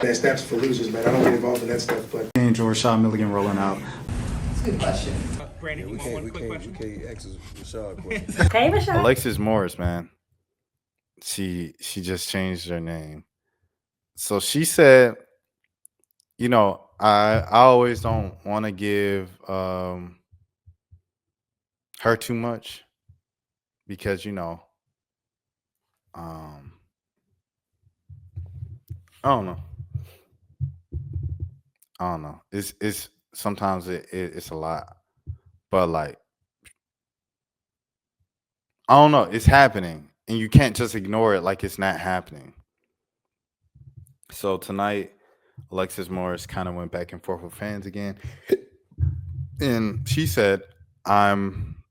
Snaps for losers, man. I don't get involved in that stuff, but Angel Rashad Milligan rolling out. That's a good question. Brandon, we can't ask Rashad questions. Hey, Rashad. Alexis Morris, man. She just changed her name. So she said, I always don't want to give her too much because I don't know. I don't know. It's sometimes it's a lot, but like I don't know. It's happening, and you can't just ignore it like it's not happening. So tonight, Alexis Morris kind of went back and forth with fans again, and she said, "I'm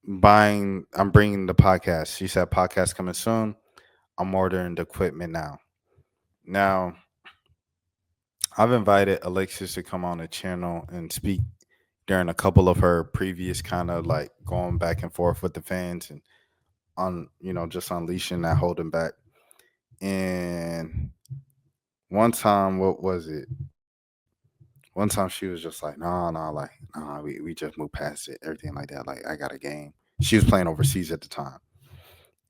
bringing the podcast." She said, "Podcast coming soon. I'm ordering the equipment now." Now, I've invited Alexis to come on the channel and speak during a couple of her previous kind of like going back and forth with the fans and just unleashing that holding back. And one time, what was it? One time she was just like, nah, we just moved past it, everything like that. Like, I got a game. She was playing overseas at the time.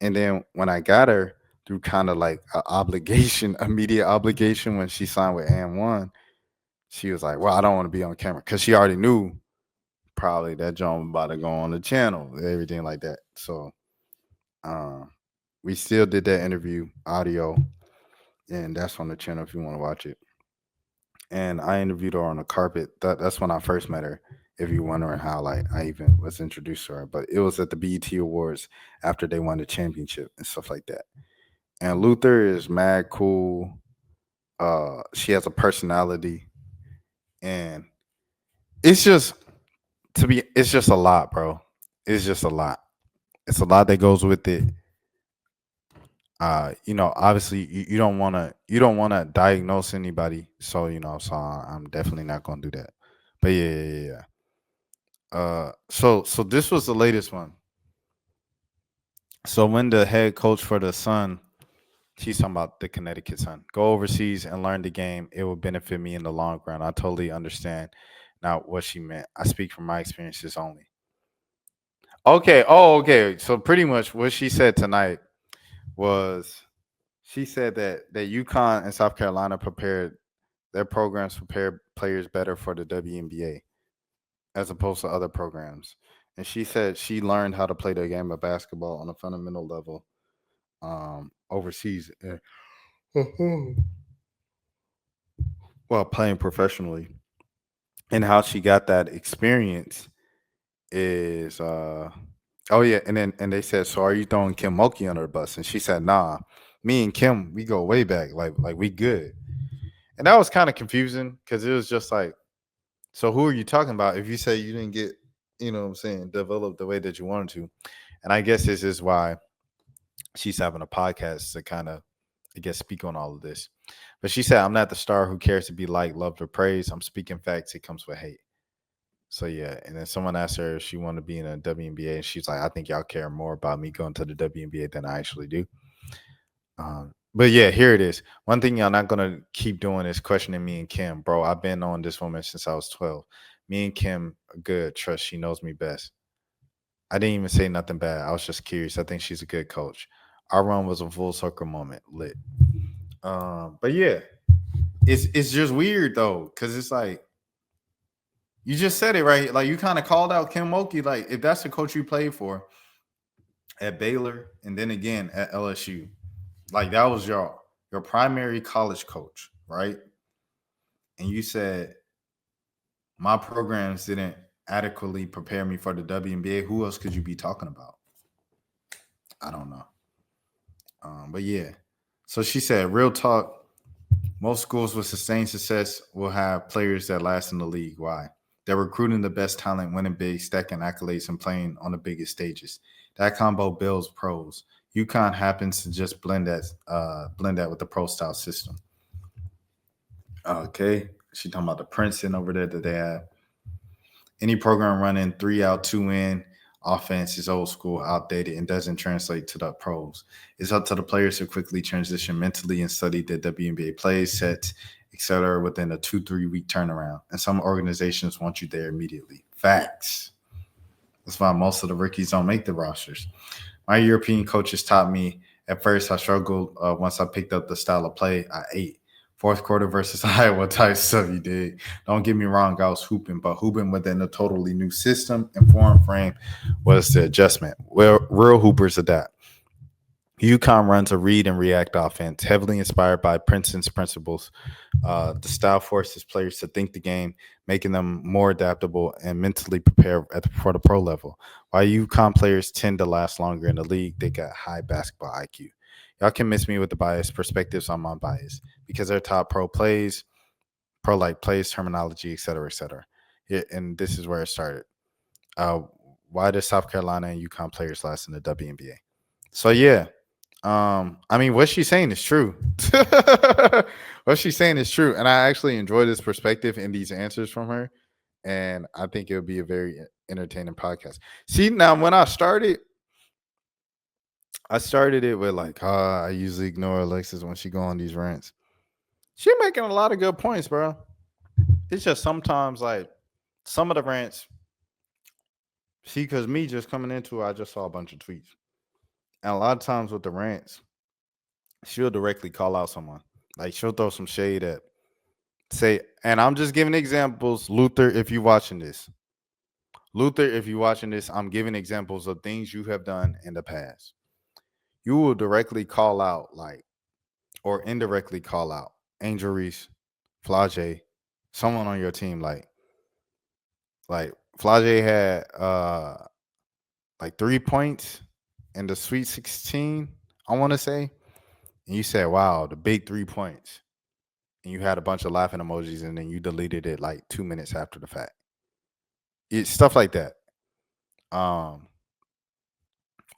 And then when I got her through kind of like an obligation, immediate obligation when she signed with AM1, she was like, well, I don't want to be on camera because she already knew probably that John was about to go on the channel, everything like that. So we still did that interview audio, and that's on the channel if you want to watch it. And I interviewed her on the carpet. That's when I first met her. If you're wondering how like I even was introduced to her, but it was at the BET Awards after they won the championship and stuff like that. And Luther is mad cool. She has a personality, and it's just it's just a lot, bro. It's just a lot. It's a lot that goes with it. Obviously you don't want to diagnose anybody, so so I'm definitely not gonna do that. But yeah. So this was the latest one. So when the head coach for the Sun, she's talking about the Connecticut Sun, go overseas and learn the game, it will benefit me in the long run. I totally understand now what she meant. I speak from my experiences only. Okay. Oh, okay. So pretty much what she said tonight was she said that UConn and South Carolina their programs prepared players better for the WNBA as opposed to other programs. And she said she learned how to play the game of basketball on a fundamental level overseas while playing professionally. And how she got that experience is oh yeah, and they said, so are you throwing Kim Mulkey under the bus? And she said, nah, me and Kim, we go way back, like we good. And that was kind of confusing because it was just like, so who are you talking about if you say you didn't get, what I'm saying, developed the way that you wanted to? And I guess this is why she's having a podcast to kind of, I guess, speak on all of this. But she said, I'm not the star who cares to be liked, loved, or praised. I'm speaking facts. It comes with hate. So yeah, and then someone asked her if she wanted to be in a WNBA, and she's like, I think y'all care more about me going to the WNBA than I actually do. But yeah, here it is. One thing y'all not gonna keep doing is questioning me and Kim, bro. I've been on this woman since I was 12. Me and Kim are good. Trust, she knows me best. I didn't even say nothing bad. I was just curious. I think she's a good coach. Our run was a full circle moment, lit. But yeah, it's just weird though, because it's like you just said it right. Like you kind of called out Kim Mulkey. Like if that's the coach you played for at Baylor and then again at LSU, like that was your primary college coach, right? And you said my programs didn't adequately prepare me for the WNBA. Who else could you be talking about? I don't know. But yeah. So she said, real talk, most schools with sustained success will have players that last in the league. Why? They're recruiting the best talent, winning big, stacking accolades, and playing on the biggest stages. That combo builds pros. UConn happens to just blend that with the pro style system. Okay. She talking about the Princeton over there that they have. Any program running 3 out, 2 in, offense is old school, outdated, and doesn't translate to the pros. It's up to the players to quickly transition mentally and study the WNBA plays, sets, etc. within a 2-3 week turnaround. And some organizations want you there immediately. Facts. That's why most of the rookies don't make the rosters. My European coaches taught me at first I struggled once I picked up the style of play. I ate. Fourth quarter versus Iowa type stuff you did. Don't get me wrong, I was hooping, but hooping within a totally new system and form frame was the adjustment. Well, real hoopers adapt. UConn runs a read and react offense, heavily inspired by Princeton's principles. The style forces players to think the game, making them more adaptable and mentally prepared for the pro level. While UConn players tend to last longer in the league, they got high basketball IQ. Y'all can miss me with the bias perspectives on my bias because they're top pro plays, pro like plays, terminology, et cetera, et cetera. Yeah, and this is where it started. Uh, why does South Carolina and UConn players last in the WNBA? So yeah, I mean, what she's saying is true. What she's saying is true, and I actually enjoy this perspective and these answers from her, and I think it'll be a very entertaining podcast. See, now when I started it with like, I usually ignore Alexis when she go on these rants. She making a lot of good points, bro. It's just sometimes like some of the rants. See, because me just coming into it, I just saw a bunch of tweets, and a lot of times with the rants, she'll directly call out someone. Like she'll throw some shade at say, and I'm just giving examples. Luther, if you're watching this, I'm giving examples of things you have done in the past. You will directly call out, like, or indirectly call out Angel Reese, Flage, someone on your team. Like Flage had like 3 points in the Sweet 16, I want to say. And you said, wow, the big 3 points. And you had a bunch of laughing emojis and then you deleted it like 2 minutes after the fact. It's stuff like that. Um,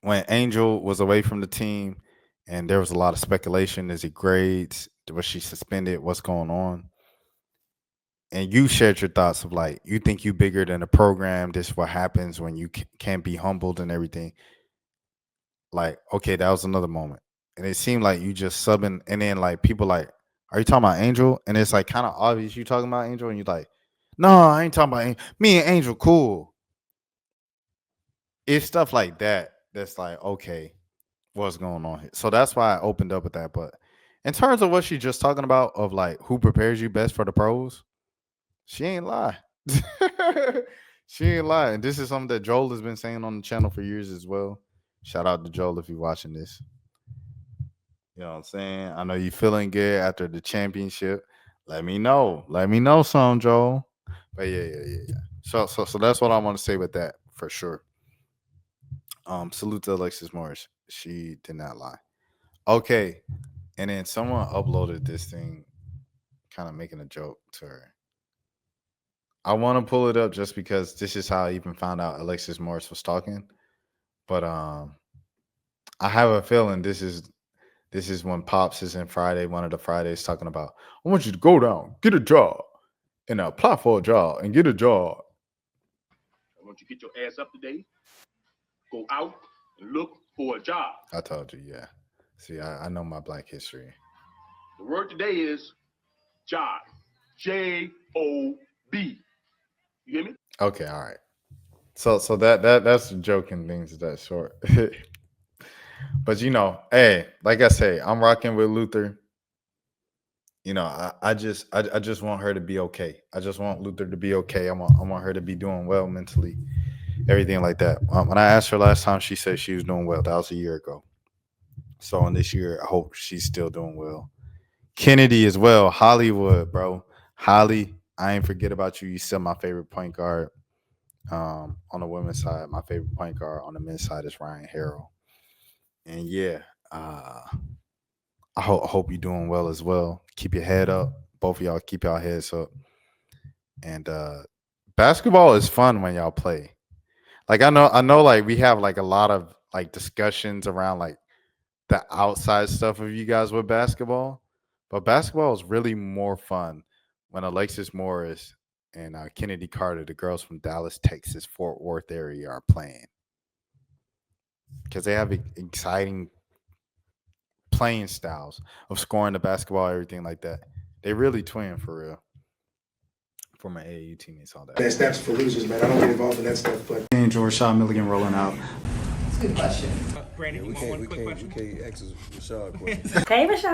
when Angel was away from the team and there was a lot of speculation, is it grades? Was she suspended? What's going on? And you shared your thoughts of like, you think you bigger than the program. This is what happens when you can't be humbled and everything. Like, okay, that was another moment. And it seemed like you just subbing, and then like people like, are you talking about Angel? And it's like kind of obvious you talking about Angel, and you're like, no, I ain't talking about Angel. Me and Angel cool. It's stuff like that that's like, okay, what's going on here? So that's why I opened up with that. But in terms of what she's just talking about, of like who prepares you best for the pros, she ain't lie. She ain't lie. And this is something that Joel has been saying on the channel for years as well. Shout out to Joel if you're watching this. You know what I'm saying? I know you feeling good after the championship. Let me know. Let me know some, Joel. But yeah. So that's what I want to say with that for sure. Salute to Alexis Morris. She did not lie. Okay. And then someone uploaded this thing, kind of making a joke to her. I want to pull it up just because this is how I even found out Alexis Morris was talking. But I have a feeling this is when Pops is in Friday, one of the Fridays, talking about, I want you to go down, get a job, and apply for a job and get a job. I want you to get your ass up today, go out and look for a job. I told you, yeah. See, I know my Black history. The word today is job. J-O-B. You hear me? Okay, all right. So that's the joking things that short. But hey, like I say, I'm rocking with Luther. I just want her to be okay. I just want Luther to be okay. I want her to be doing well mentally, everything like that. When I asked her last time, she said she was doing well. That was a year ago. So in this year, I hope she's still doing well. Kennedy as well. Hollywood, bro. Holly, I ain't forget about you. You still my favorite point guard. On the women's side, my favorite point guard on the men's side is Ryan Harrell. And yeah, I hope you're doing well as well. Keep your head up. Both of y'all keep y'all heads up. And basketball is fun when y'all play. Like I know like we have like a lot of like discussions around like the outside stuff of you guys with basketball. But basketball is really more fun when Alexis Morris and Kennedy Carter, the girls from Dallas, Texas, Fort Worth area, are playing. because they have exciting playing styles of scoring the basketball, everything like that. They really twin for real. For my AAU teammates, all that. That's for losers, man. I don't get involved in that stuff, but And Rashad Milligan rolling out. That's a good question. Yeah, we can't ask Rashad questions. Hey, Rashad.